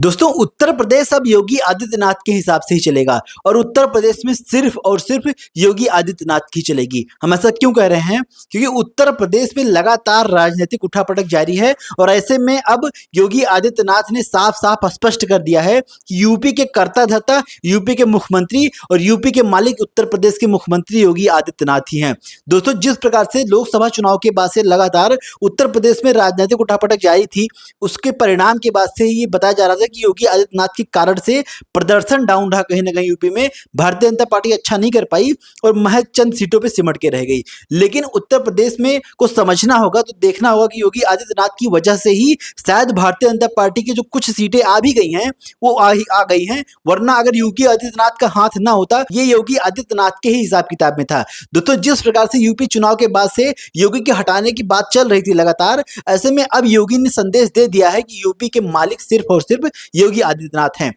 दोस्तों उत्तर प्रदेश अब योगी आदित्यनाथ के हिसाब से ही चलेगा और उत्तर प्रदेश में सिर्फ और सिर्फ योगी आदित्यनाथ की चलेगी। हम ऐसा क्यों कह रहे हैं? क्योंकि उत्तर प्रदेश में लगातार राजनीतिक उठापटक जारी है और ऐसे में अब योगी आदित्यनाथ ने साफ साफ स्पष्ट कर दिया है कि यूपी के कर्ता धर्ता, यूपी के मुख्यमंत्री और यूपी के मालिक उत्तर प्रदेश के मुख्यमंत्री योगी आदित्यनाथ ही हैं। दोस्तों जिस प्रकार से लोकसभा चुनाव के बाद से लगातार उत्तर प्रदेश में राजनीतिक उठापटक जारी थी, उसके परिणाम के बाद से ये बताया जा रहा था कि योगी आदित्यनाथ के कारण से प्रदर्शन डाउन रहा कहीं ना कहीं यूपी में। भारतीय जनता पार्टी अच्छा नहीं कर पाई और महज चंद सीटों पे सिमट के रह गई। लेकिन उत्तर प्रदेश में को समझना होगा तो देखना होगा कि योगी आदित्यनाथ की वजह से ही शायद भारतीय जनता पार्टी की जो कुछ सीटें आ भी गई हैं वो आ गई हैं, वरना अगर योगी आदित्यनाथ का हाथ ना होता ये योगी आदित्यनाथ के ही हिसाब किताब में था। दोस्तों जिस प्रकार से यूपी चुनाव के बाद से योगी के हटाने की बात चल रही थी लगातार, ऐसे में अब योगी ने संदेश दे दिया है कि यूपी के मालिक सिर्फ और सिर्फ योगी आदित्यनाथ हैं।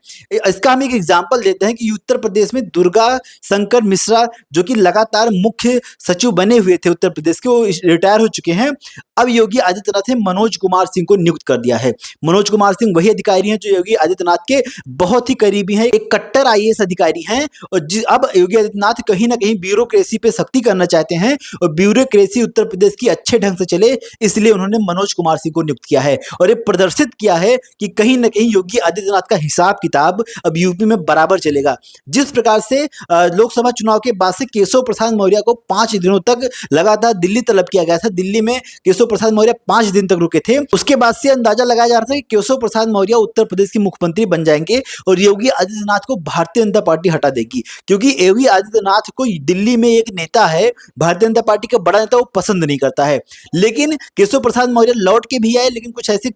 इसका हम एक एग्जांपल देते हैं कि उत्तर प्रदेश में दुर्गा शंकर मिश्रा जो कि लगातार मुख्य सचिव बने हुए थे उत्तर प्रदेश के, वो रिटायर हो चुके हैं। अब योगी आदित्यनाथ ने मनोज कुमार सिंह को नियुक्त कर दिया है। मनोज कुमार सिंह वही अधिकारी हैं जो योगी आदित्यनाथ के बहुत ही करीबी हैं, एक कट्टर आईएएस अधिकारी हैं। और अब योगी आदित्यनाथ कहीं ना कहीं ब्यूरोक्रेसी पे सख्ती करना चाहते हैं और ब्यूरोक्रेसी उत्तर प्रदेश की अच्छे ढंग से चले, इसलिए उन्होंने मनोज कुमार सिंह को नियुक्त किया है और ये प्रदर्शित किया है कि कहीं ना कहीं योगी आदित्यनाथ का हिसाब किताब अब यूपी में बराबर चलेगा। जिस प्रकार से लोकसभा चुनाव के बाद से केशव प्रसाद मौर्य को 5 दिनों तक लगातार दिल्ली तलब किया गया था, दिल्ली में केशव प्रसाद मौर्य 5 दिन तक रुके थे। उसके बाद से अंदाजा लगाया जा रहा था कि केशव प्रसाद मौर्य उत्तर प्रदेश के मुख्यमंत्री बन जाएंगे और योगी आदित्यनाथ को भारतीय जनता पार्टी हटा देगी, क्योंकि योगी आदित्यनाथ को दिल्ली में एक नेता है भारतीय जनता पार्टी का बड़ा नेता, वो पसंद नहीं करता है। लेकिन केशव प्रसाद मौर्य लौट के भी आए, लेकिन कुछ ऐसी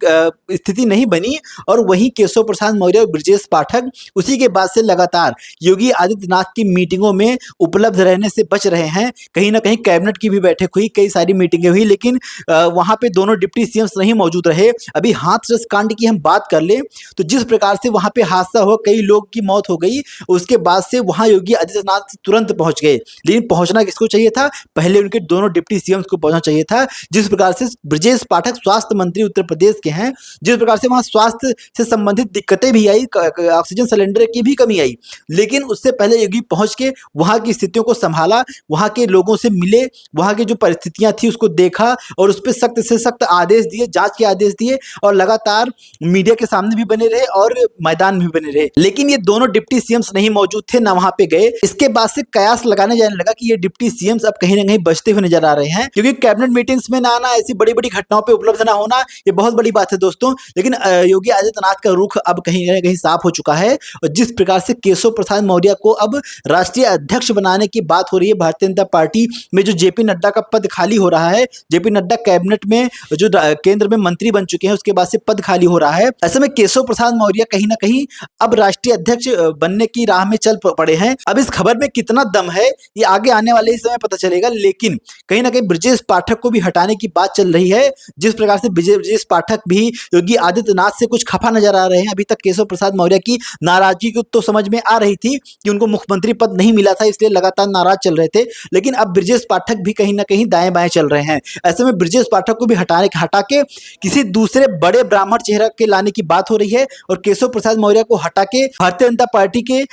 स्थिति नहीं बनी और वहीं केशव प्रसाद मौर्य और ब्रजेश पाठक उसी के बाद से लगातार योगी आदित्यनाथ की मीटिंगों में उपलब्ध रहने से बच रहे हैं। कहीं ना कहीं कैबिनेट की भी बैठक हुई, कई सारी मीटिंगें हुई, लेकिन वहां पे दोनों डिप्टी सीएम्स नहीं मौजूद रहे। अभी हाथरस कांड की हम बात कर ले तो जिस प्रकार से वहां पे हादसा हुआ, कई लोग की मौत हो गई, उसके बाद से वहां योगी आदित्यनाथ तुरंत पहुंच गए। लेकिन पहुंचना किसको चाहिए था? पहले उनके दोनों डिप्टी सीएम्स को पहुंचना चाहिए था। जिस प्रकार से ब्रजेश पाठक स्वास्थ्य मंत्री उत्तर प्रदेश के हैं, जिस प्रकार से वहां स्वास्थ्य से संबंधित दिक्कतें भी आई, ऑक्सीजन सिलेंडर की भी कमी आई, लेकिन उससे पहले योगी पहुंच के वहां की स्थितियों को संभाला, वहां के लोगों से मिले, वहां की जो परिस्थितियां थी उसको देखा और उस पर सख्त से सख्त आदेश दिए, जांच के आदेश दिए और लगातार मीडिया के सामने भी बने रहे और मैदान में भी बने रहे। लेकिन ये दोनों डिप्टी सीएम्स नहीं मौजूद थे, ना वहां पे गए। इसके बाद से कयास लगाने जाने लगा कि ये डिप्टी सीएम्स अब कहीं ना कहीं बचते हुए नजर आ रहे हैं, क्योंकि कैबिनेट मीटिंग्स में ना आना, ऐसी बड़ी बड़ी घटनाओं पे उपलब्ध ना होना, ये बहुत बड़ी बात है दोस्तों। लेकिन योगी आदित्यनाथ का रुख अब कहीं ना कहीं साफ हो चुका है और जिस प्रकार से केशव प्रसाद मौर्य को अब राष्ट्रीय अध्यक्ष बनाने की बात हो रही है, भारतीय जनता पार्टी में जो जेपी नड्डा का पद खाली हो रहा है, जेपी नड्डा कैबिनेट में जो केंद्र में मंत्री बन चुके हैं, उसके बाद से पद खाली हो रहा है। ऐसे में केशव प्रसाद मौर्य कहीं ना कहीं अब राष्ट्रीय अध्यक्ष बनने की राह में चल पड़े हैं। अब इस खबर में कितना दम है ये आगे आने वाले ही समय पता चलेगा, लेकिन कहीं ना कहीं ब्रजेश पाठक को भी हटाने की बात चल रही है। जिस प्रकार से ब्रजेश पाठक भी योगी आदित्यनाथ से कुछ खफा नजर आ रहे हैं। अभी तक केशव प्रसाद मौर्य की नाराजगी को तो समझ में आ रही थी कि उनको मुख्यमंत्री पद नहीं मिला था, इसलिए लगातार नाराज चल रहे थे, लेकिन अब ब्रजेश पाठक भी कहीं ना कहीं दाएं बाएं चल रहे हैं। ऐसे में ब्रजेश पाठक को भी हटा के किसी दूसरे बड़े ब्राह्मण चेहरा के लाने की बात हो रही है और केशव प्रसाद मौर्य को हटा के भारतीय जनता पार्टी के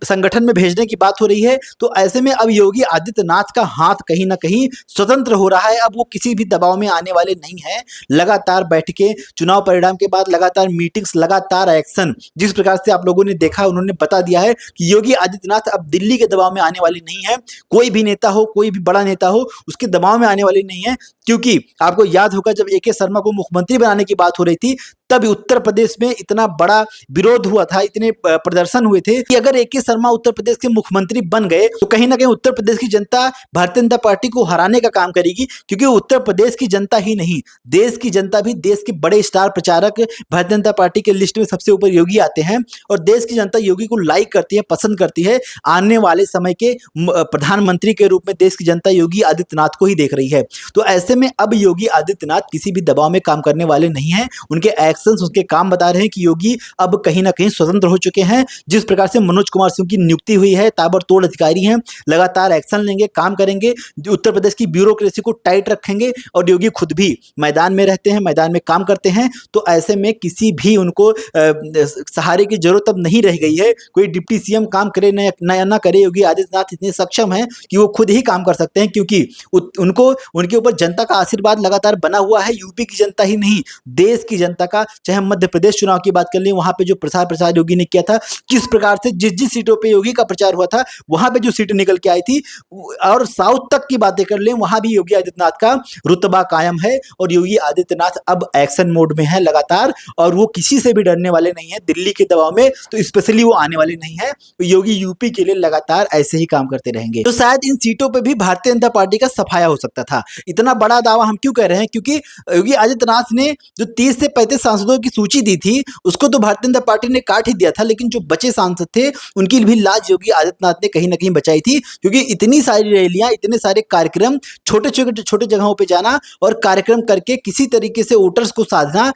संगठन में भेजने की बात हो रही है। तो ऐसे में अब योगी आदित्यनाथ का हाथ कहीं ना कहीं स्वतंत्र हो रहा है। अब वो किसी भी दबाव में आने वाले नहीं है। लगातार बैठकें, चुनाव परिणाम के बाद लगातार मीटिंग्स, लगातार एक्शन, जिस प्रकार से आप लोगों ने देखा, उन्होंने बता दिया है कि योगी आदित्यनाथ अब दिल्ली के दबाव में आने वाले नहीं है। कोई भी नेता हो, कोई भी बड़ा नेता हो, उसके दबाव में आने वाले नहीं है, क्योंकि आपको याद होगा जब AK शर्मा को मुख्यमंत्री बनाने की बात हो रही थी, तब उत्तर प्रदेश में इतना बड़ा विरोध हुआ था, इतने प्रदर्शन हुए थे कि अगर AK शर्मा उत्तर प्रदेश के मुख्यमंत्री बन गए तो कहीं ना कहीं उत्तर प्रदेश की जनता भारतीय जनता पार्टी को हराने का काम करेगी, क्योंकि उत्तर प्रदेश की जनता ही नहीं, देश की जनता भी, देश के बड़े स्टार प्रचारक भारतीय जनता पार्टी के लिस्ट में सबसे ऊपर योगी आते हैं और देश की जनता योगी को लाइक करती है, पसंद करती है। आने वाले समय के प्रधानमंत्री के रूप में देश की जनता योगी आदित्यनाथ को ही देख रही है। तो ऐसे में अब योगी आदित्यनाथ किसी भी दबाव में काम करने वाले नहीं हैं। उनके एक्शंस, उनके काम बता रहे हैं कि योगी अब कहीं न कहीं स्वतंत्र हो चुके हैं। जिस प्रकार से मनोज कुमार सिंह की नियुक्ति हुई है, ताबड़तोड़ अधिकारी हैं, लगातार एक्शन लेंगे, काम करेंगे, उत्तर प्रदेश की ब्यूरोक्रेसी को टाइट रखेंगे और योगी खुद भी मैदान में रहते हैं, मैदान में काम करते हैं। तो ऐसे में किसी भी उनको सहारे की जरूरत अब नहीं रह गई है। कोई डिप्टी सीएम काम करे ना करे, योगी आदित्यनाथ इतने सक्षम हैं कि वो खुद ही काम कर सकते हैं, क्योंकि उनको उनके ऊपर जनता का आशीर्वाद लगातार बना हुआ है। यूपी की जनता ही नहीं, देश की जनता का। चाहे हम मध्य प्रदेश चुनाव की बात कर लें, वहां पे जो प्रचार योगी ने किया था, किस प्रकार से जिस सीटों पे योगी का प्रचार हुआ था, वहां पे जो सीट निकल के आई थी, और साउथ तक की बातें कर लें, वहां भी योगी आदित्यनाथ का रुतबा कायम है। और योगी आदित्यनाथ अब एक्शन मोड में है लगातार, और वो किसी से भी डरने वाले नहीं है दिल्ली के दबाव में, तो स्पेशली वो आने वाले नहीं है। तो योगी यूपी के लिए लगातार ऐसे ही काम करते रहेंगे। तो शायद इन सीटों पे भी भारतीय जनता पार्टी का सफाया हो सकता था। इतना बड़ा दावा हम क्यों कह रहे हैं? क्योंकि योगी आदित्यनाथ ने जो 30 से 35 सांसदों की सूची दी थी, उसको तो भारतीय जनता पार्टी ने काट ही दिया था, लेकिन जो बचे सांसद थे उनकी भी लाज योगी आदित्यनाथ ने कहीं ना कहीं बचाई थी। क्योंकि इतनी सारी रैलियां, इतने सारे कार्यक्रम, छोटे छोटे जगहों पर जाना और कार्यक्रम करके किसी तरीके से वोटर्स को साधना,